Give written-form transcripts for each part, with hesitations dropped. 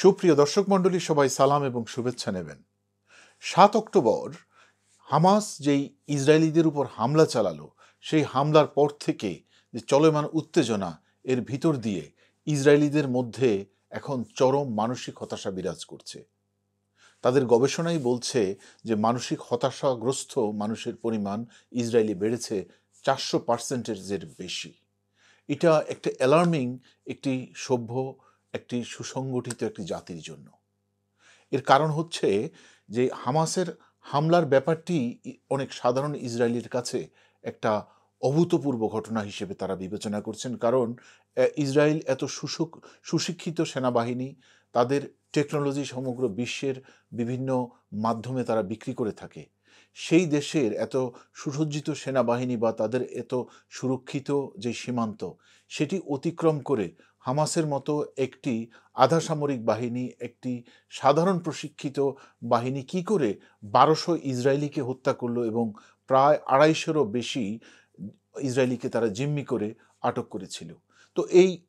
সুপ্রিয় দর্শক মণ্ডলী, সবাই সালাম এবং শুভেচ্ছা নেবেন। ৭ অক্টোবর হামাস যেই ইসরায়েলিদের উপর হামলা চালালো, সেই হামলার পর থেকে যে চলমান উত্তেজনা, এর ভিতর দিয়ে ইসরায়েলিদের মধ্যে এখন চরম মানসিক হতাশা বিরাজ করছে। তাদের গবেষণাই বলছে যে মানসিক হতাশাগ্রস্ত মানুষের পরিমাণ ইসরায়েলে বেড়েছে ৪০০%-এর বেশি। এটা একটা অ্যালার্মিং, একটি সভ্য, একটি সুসংগঠিত একটি জাতির জন্য। এর কারণ হচ্ছে যে হামাসের হামলার ব্যাপারটি অনেক সাধারণ ইসরায়েলির কাছে একটা অভূতপূর্ব ঘটনা হিসেবে তারা বিবেচনা করছেন। কারণ ইসরায়েল এত সুশিক্ষিত সেনাবাহিনী, তাদের টেকনোলজি সমগ্র বিশ্বের বিভিন্ন মাধ্যমে তারা বিক্রি করে থাকে। সেই দেশের এত সুসজ্জিত সেনাবাহিনী বা তাদের এত সুরক্ষিত যে সীমান্ত, সেটি অতিক্রম করে হামাসের মতো একটি আধা সামরিক বাহিনী, একটি সাধারণ প্রশিক্ষিত বাহিনী কি করে ১২০০ ইসরায়েলিকে হত্যা করলো এবং প্রায় ২৫০-এরও বেশি ইসরায়েলিকে তারা জিম্মি করে আটক করেছিল। তো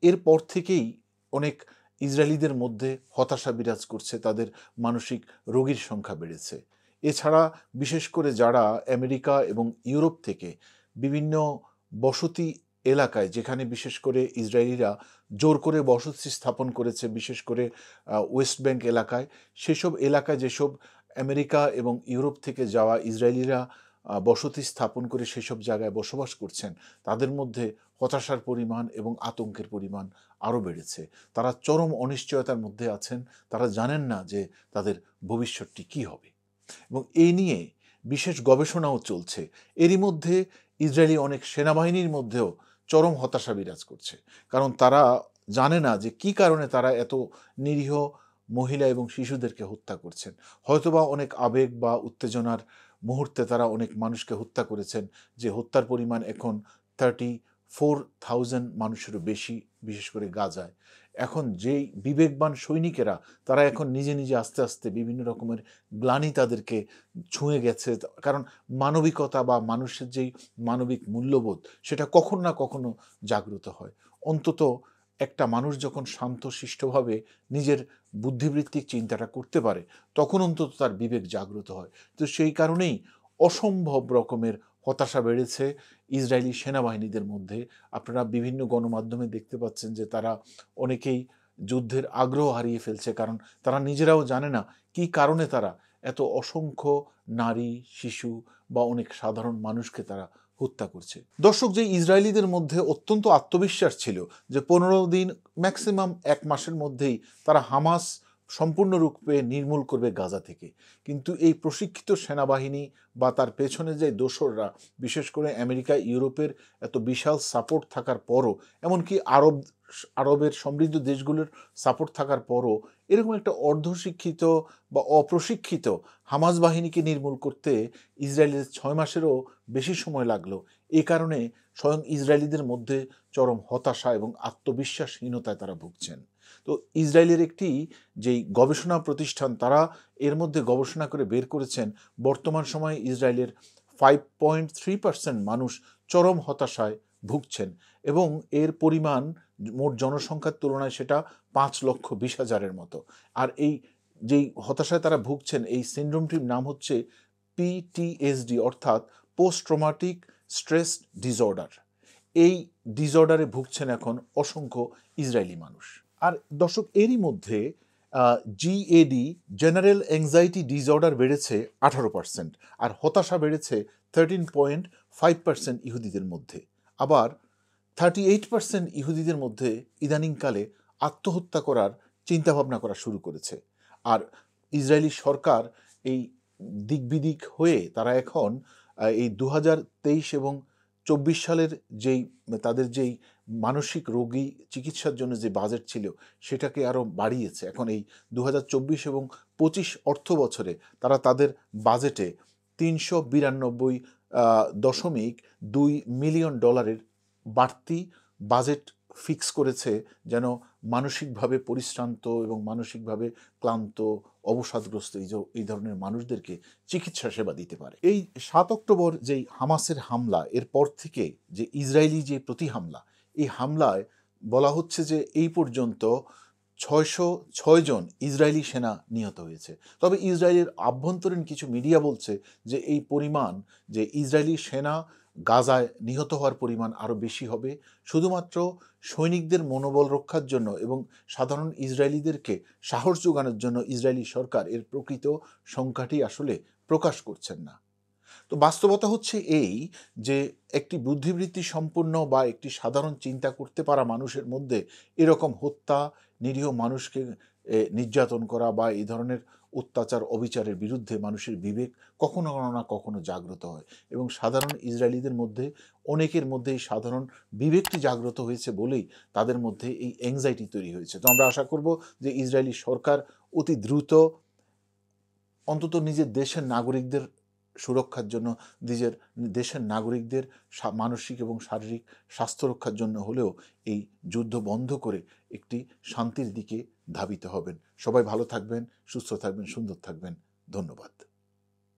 এরপর থেকেই অনেক ইসরায়েলিদের মধ্যে হতাশা বিরাজ করছে, তাদের মানসিক রোগীর সংখ্যা বেড়েছে। এছাড়া বিশেষ করে যারা আমেরিকা এবং ইউরোপ থেকে বিভিন্ন বসতি এলাকায়, যেখানে বিশেষ করে ইসরায়েলিরা জোর করে বসতি স্থাপন করেছে, বিশেষ করে ওয়েস্ট ব্যাংক এলাকায়, সেসব এলাকায় যেসব আমেরিকা এবং ইউরোপ থেকে যাওয়া ইসরায়েলিরা বসতি স্থাপন করে সেসব জায়গায় বসবাস করছেন, তাদের মধ্যে হতাশার পরিমাণ এবং আতঙ্কের পরিমাণ আরও বেড়েছে। তারা চরম অনিশ্চয়তার মধ্যে আছেন, তারা জানেন না যে তাদের ভবিষ্যৎটি কী হবে, এবং এই নিয়ে বিশেষ গবেষণাও চলছে। এরই মধ্যে ইসরায়েলি অনেক সেনাবাহিনীর মধ্যেও চরম হতাশা বিরাজ করছে, কারণ তারা জানে না যে কী কারণে তারা এত নিরীহ মহিলা এবং শিশুদেরকে হত্যা করছেন। হয়তোবা অনেক আবেগ বা উত্তেজনার মুহূর্তে তারা অনেক মানুষকে হত্যা করেছেন, যে হত্যার পরিমাণ এখন 34,000 মানুষেরও বেশি, বিশেষ করে গাজায়। এখন যেই বিবেকবান সৈনিকেরা, তারা এখন নিজে নিজে আস্তে আস্তে বিভিন্ন রকমের গ্লানি তাদেরকে ছুঁয়ে গেছে। কারণ মানবিকতা বা মানুষের যেই মানবিক মূল্যবোধ, সেটা কখন না কখনো জাগ্রত হয়। অন্তত একটা মানুষ যখন শান্তশিষ্টভাবে নিজের বুদ্ধিবৃত্তিক চিন্তাটা করতে পারে, তখন অন্তত তার বিবেক জাগ্রত হয়। তো সেই কারণেই অসম্ভব রকমের হতাশা বেড়েছে ইসরায়েলি সেনাবাহিনীদের মধ্যে। আপনারা বিভিন্ন গণমাধ্যমে দেখতে পাচ্ছেন যে তারা অনেকেই যুদ্ধের আগ্রহ হারিয়ে ফেলছে, কারণ তারা নিজেরাও জানে না কী কারণে তারা এত অসংখ্য নারী, শিশু বা অনেক সাধারণ মানুষকে তারা হত্যা করছে। দর্শক, যে ইসরায়েলিদের মধ্যে অত্যন্ত আত্মবিশ্বাস ছিল যে ১৫ দিন, ম্যাক্সিমাম ১ মাসের মধ্যেই তারা হামাস সম্পূর্ণরূপে নির্মূল করবে গাজা থেকে, কিন্তু এই প্রশিক্ষিত সেনাবাহিনী বা তার পেছনে যে দোসররা, বিশেষ করে আমেরিকা, ইউরোপের এত বিশাল সাপোর্ট থাকার পরও, এমনকি আরবের সমৃদ্ধ দেশগুলোর সাপোর্ট থাকার পরও, এরকম একটা অর্ধশিক্ষিত বা অপ্রশিক্ষিত হামাস বাহিনীকে নির্মূল করতে ইসরায়েলের ৬ মাসেরও বেশি সময় লাগলো। এই কারণে স্বয়ং ইসরায়েলিদের মধ্যে চরম হতাশা এবং আত্মবিশ্বাসহীনতায় তারা ভুগছেন। তো ইসরায়েলের একটি যেই গবেষণা প্রতিষ্ঠান, তারা এর মধ্যে গবেষণা করে বের করেছেন বর্তমান সময়ে ইসরায়েলের 5.3% মানুষ চরম হতাশায় ভুগছেন, এবং এর পরিমাণ মোট জনসংখ্যার তুলনায় সেটা 5,20,000-এর মতো। আর এই যেই হতাশায় তারা ভুগছেন, এই সিনড্রোমটির নাম হচ্ছে পিটিএসডি, অর্থাৎ পোস্ট ট্রমাটিক স্ট্রেস ডিসঅর্ডার। এই ডিসঅর্ডারে ভুগছেন এখন অসংখ্য ইসরায়েলি মানুষ। আর দর্শক, এরই মধ্যে জিএডি, জেনারেল অ্যাংজাইটি ডিসঅর্ডার বেড়েছে 18%, আর হতাশা বেড়েছে 13.5% ইহুদিদের মধ্যে। আবার 38% ইহুদিদের মধ্যে ইদানিংকালে আত্মহত্যা করার চিন্তাভাবনা করা শুরু করেছে। আর ইসরায়েলি সরকার এই দিকবিদিক হয়ে তারা এখন এই 2023 এবং 24 সালের তাদের যেই মানসিক রোগী চিকিৎসার জন্য যে বাজেট ছিল, সেটাকে আরও বাড়িয়েছে। এখন এই 2024 এবং 25 অর্থ বছরে তারা তাদের বাজেটে 392.2 মিলিয়ন ডলারের বাড়তি বাজেট ফিক্স করেছে, যেন মানসিকভাবে পরিশ্রান্ত এবং মানসিকভাবে ক্লান্ত, অবসাদগ্রস্ত এই ধরনের মানুষদেরকে চিকিৎসা সেবা দিতে পারে। এই 7 অক্টোবর যেই হামাসের হামলা, এরপর থেকে যে ইসরায়েলি যে প্রতি হামলা, এই হামলায় বলা হচ্ছে যে এই পর্যন্ত 606 জন ইসরায়েলি সেনা নিহত হয়েছে। তবে ইসরায়েলের আভ্যন্তরীণ কিছু মিডিয়া বলছে যে এই পরিমাণ, যে ইসরায়েলি সেনা গাজায় নিহত হওয়ার পরিমাণ আরও বেশি হবে, শুধুমাত্র সৈনিকদের মনোবল রক্ষার জন্য এবং সাধারণ ইসরায়েলিদেরকে সাহস যোগানোর জন্য ইসরায়েলি সরকার এর প্রকৃত সংখ্যাটি আসলে প্রকাশ করছেন না। তো বাস্তবতা হচ্ছে এই যে একটি বুদ্ধিবৃত্তি সম্পন্ন বা একটি সাধারণ চিন্তা করতে পারা মানুষের মধ্যে এরকম হত্যা, নিরীহ মানুষকে নির্যাতন করা বা এই ধরনের অত্যাচার অবিচারের বিরুদ্ধে মানুষের বিবেক কখনো না কখনো জাগ্রত হয়, এবং সাধারণ ইসরায়েলিদের মধ্যে অনেকের মধ্যে এই সাধারণ বিবেকটি জাগ্রত হয়েছে বলেই তাদের মধ্যে এই অ্যাংজাইটি তৈরি হয়েছে। তো আমরা আশা করব যে ইসরায়েলি সরকার অতি দ্রুত অন্তত নিজের দেশের নাগরিকদের সুরক্ষার জন্য, নিজের দেশের নাগরিকদের মানসিক এবং শারীরিক স্বাস্থ্য রক্ষার জন্য হলেও এই যুদ্ধ বন্ধ করে একটি শান্তির দিকে ধাবিত হবেন। সবাই ভালো থাকবেন, সুস্থ থাকবেন, সুন্দর থাকবেন। ধন্যবাদ।